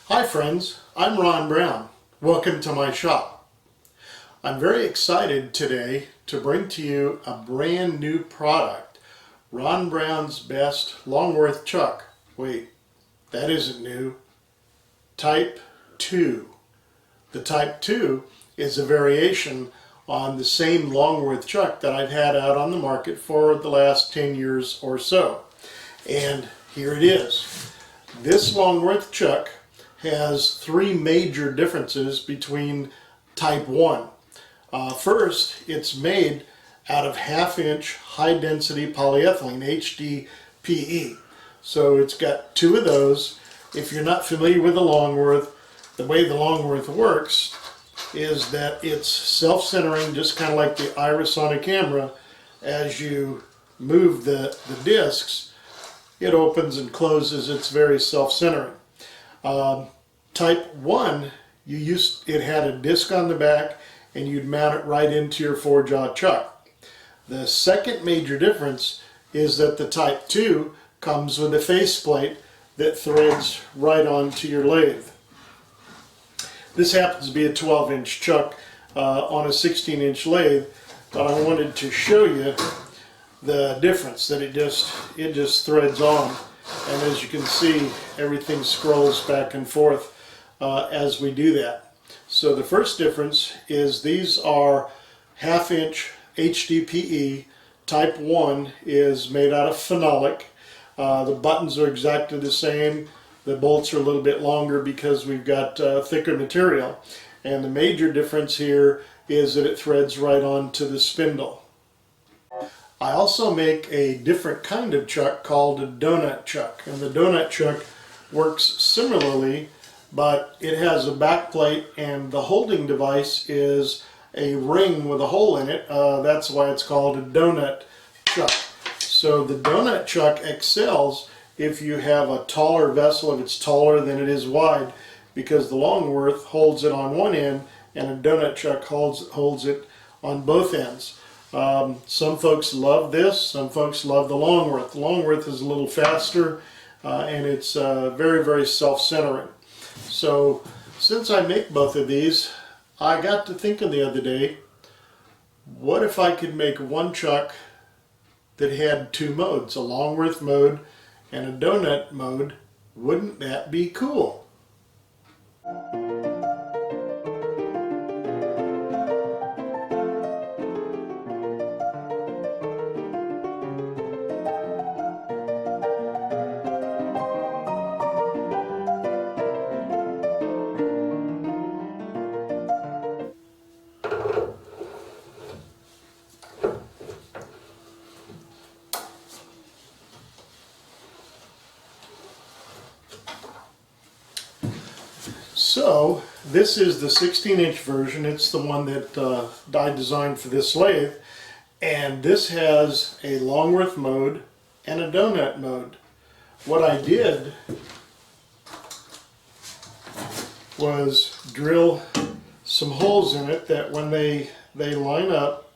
Hi friends, I'm Ron Brown. Welcome to my shop. I'm very excited today to bring to you a brand new product, RonBrownsBest Longworth Chuck. Wait, that isn't new. Type 2. The Type 2 is a variation on the same Longworth Chuck that I've had out on the market for the last 10 years or so. And here it is. This Longworth Chuck has three major differences between Type 1. First, it's made out of half-inch high-density polyethylene, HDPE. So it's got two of those. If you're not familiar with the Longworth, the way the Longworth works is that it's self-centering, just kind of like the iris on a camera. As you move the discs, it opens and closes. It's very self-centering. Type 1, it had a disc on the back and you'd mount it right into your four-jaw chuck. The second major difference is that the Type 2 comes with a faceplate that threads right onto your lathe. This happens to be a 12-inch chuck on a 16-inch lathe, but I wanted to show you the difference, that it just threads on. And as you can see, everything scrolls back and forth as we do that. So the first difference is these are half-inch HDPE. Type 1 is made out of phenolic. The buttons are exactly the same. The bolts are a little bit longer because we've got thicker material. And the major difference here is that it threads right onto the spindle. I also make a different kind of chuck called a Doughnut chuck, and the Doughnut chuck works similarly, but it has a back plate and the holding device is a ring with a hole in it. That's why it's called a Doughnut chuck. So the Doughnut chuck excels if you have a taller vessel, if it's taller than it is wide, because the Longworth holds it on one end and a Doughnut chuck holds it on both ends. Some folks love this, some folks love the Longworth. The Longworth is a little faster and it's very, very self-centering. So since I make both of these, I got to thinking the other day, what if I could make one chuck that had two modes, a Longworth mode and a Doughnut mode? Wouldn't that be cool? So this is the 16-inch version. It's the one that I designed for this lathe, and this has a Longworth mode and a Doughnut mode. What I did was drill some holes in it that when they line up,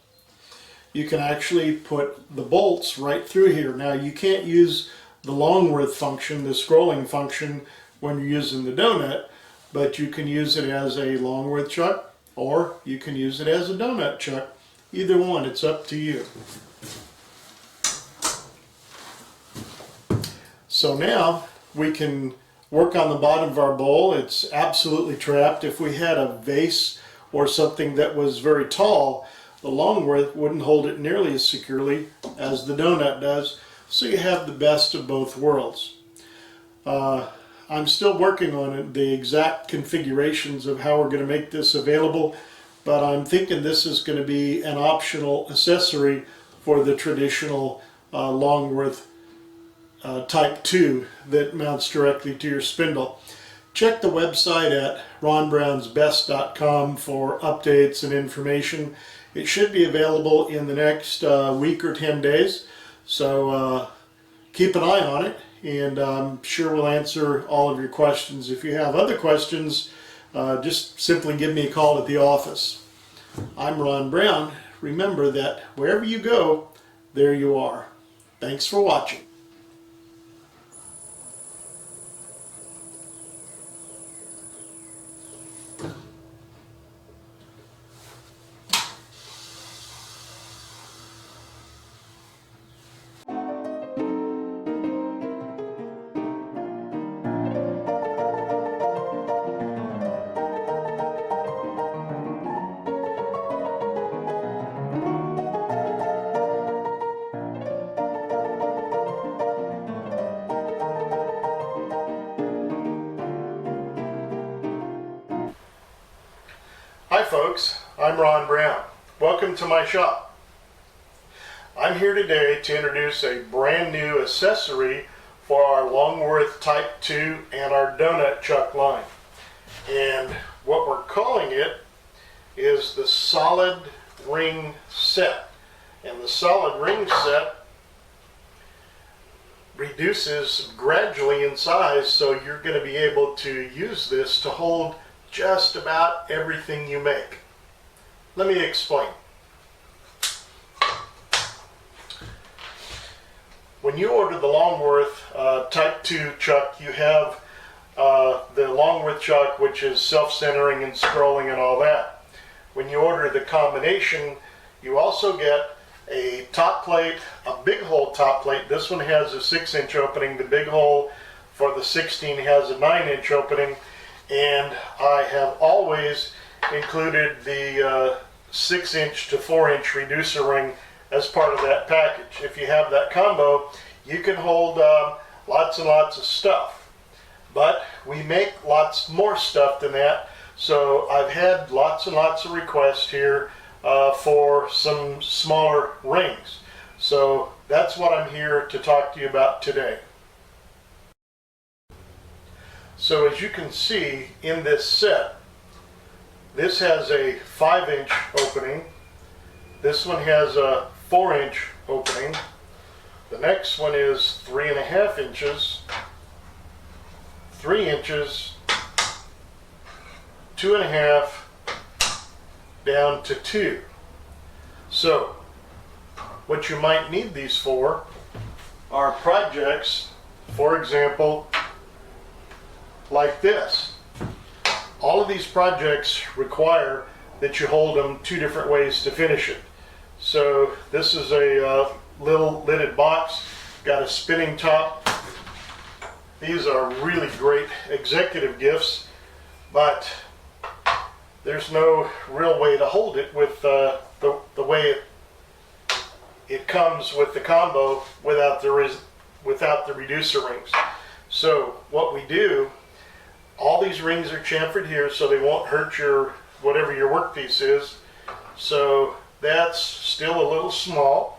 you can actually put the bolts right through here. Now you can't use the Longworth function, the scrolling function, when you're using the Doughnut, but you can use it as a Longworth chuck or you can use it as a Doughnut chuck. Either one, it's up to you. So now we can work on the bottom of our bowl. It's absolutely trapped. If we had a vase or something that was very tall, the Longworth wouldn't hold it nearly as securely as the Doughnut does. So you have the best of both worlds. I'm still working on the exact configurations of how we're going to make this available, but I'm thinking this is going to be an optional accessory for the traditional Longworth Type 2 that mounts directly to your spindle. Check the website at RonBrownsBest.com for updates and information. It should be available in the next week or 10 days, so keep an eye on it, and I'm sure we'll answer all of your questions. If you have other questions, just simply give me a call at the office. I'm Ron Brown. Remember that wherever you go, there you are. Thanks for watching. folks, I'm Ron Brown. Welcome to my shop. I'm here today to introduce a brand new accessory for our Longworth Type 2 and our Doughnut Chuck line. And what we're calling it is the solid ring set. And the solid ring set reduces gradually in size, so you're going to be able to use this to hold just about everything you make. Let me explain. When you order the Longworth Type 2 chuck, you have the Longworth chuck, which is self-centering and scrolling and all that. When you order the combination, you also get a top plate, a big hole top plate. This one has a 6-inch opening. The big hole for the 16 has a 9-inch opening. And I have always included the 6-inch to 4-inch reducer ring as part of that package. If you have that combo, you can hold lots and lots of stuff. But we make lots more stuff than that, so I've had lots and lots of requests here for some smaller rings. So that's what I'm here to talk to you about today. So as you can see in this set, this has a 5-inch opening. This one has a 4-inch opening. The next one is 3.5 inches, 3 inches, 2.5, down to 2. So what you might need these for are projects, for example, like this. All of these projects require that you hold them 2 different ways to finish it. So this is a little lidded box, got a spinning top. These are really great executive gifts, but there's no real way to hold it with the way it comes with the combo without the reducer rings. So what we do, all these rings are chamfered here so they won't hurt your whatever your workpiece is. So that's still a little small.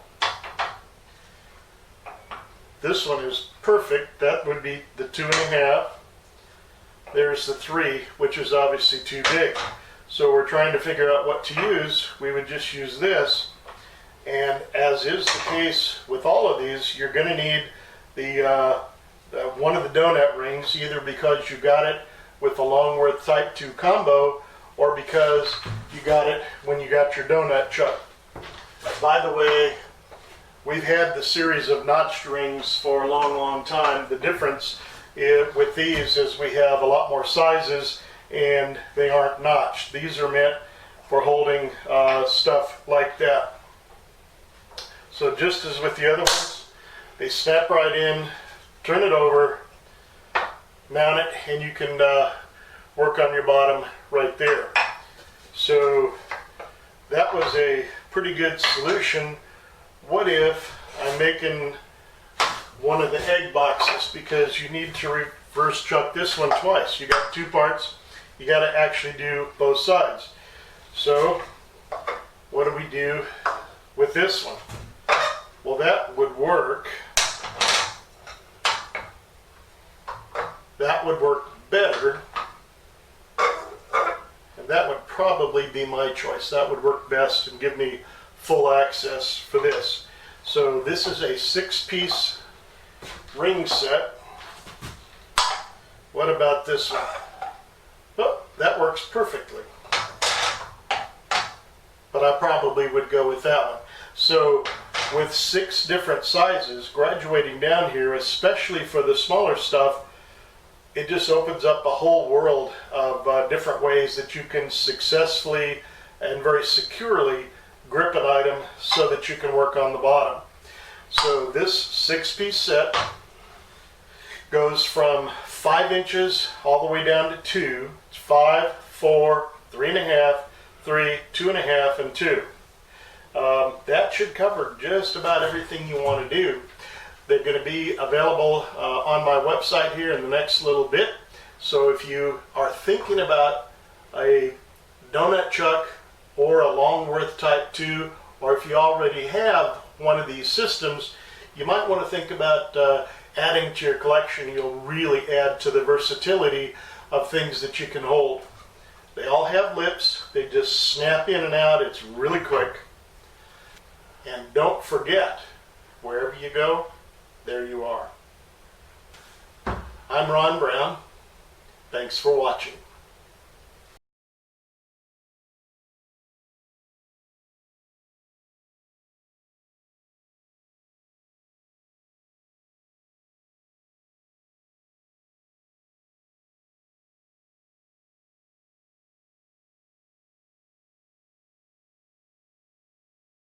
This one is perfect. That would be the 2.5. There's the 3, which is obviously too big. So we're trying to figure out what to use. We would just use this. And as is the case with all of these, you're going to need the one of the Doughnut rings, either because you got it with the Longworth Type 2 combo or because you got it when you got your Doughnut chuck. By the way, we've had the series of notched rings for a long time. The difference with these is we have a lot more sizes and they aren't notched. These are meant for holding stuff like that. So just as with the other ones, they snap right in, turn it over, mount it, and you can work on your bottom right there. So that was a pretty good solution. What if I'm making one of the egg boxes, because you need to reverse chuck this one twice. You got 2 parts, you got to actually do both sides. So what do we do with this one? Well, that would work. That would work better, and that would probably be my choice. That would work best and give me full access for this. So this is a 6-piece ring set. What about this one? Oh, that works perfectly. But I probably would go with that one. So with 6 different sizes, graduating down here, especially for the smaller stuff, it just opens up a whole world of different ways that you can successfully and very securely grip an item so that you can work on the bottom. So this 6-piece set goes from 5 inches all the way down to 2. It's 5, 4, 3.5, 3, 2.5, and 2. That should cover just about everything you want to do. They're going to be available on my website here in the next little bit. So if you are thinking about a Doughnut Chuck or a Longworth Type 2, or if you already have one of these systems, you might want to think about adding to your collection. You'll really add to the versatility of things that you can hold. They all have lips. They just snap in and out. It's really quick. And don't forget, wherever you go, there you are. I'm Ron Brown. Thanks for watching.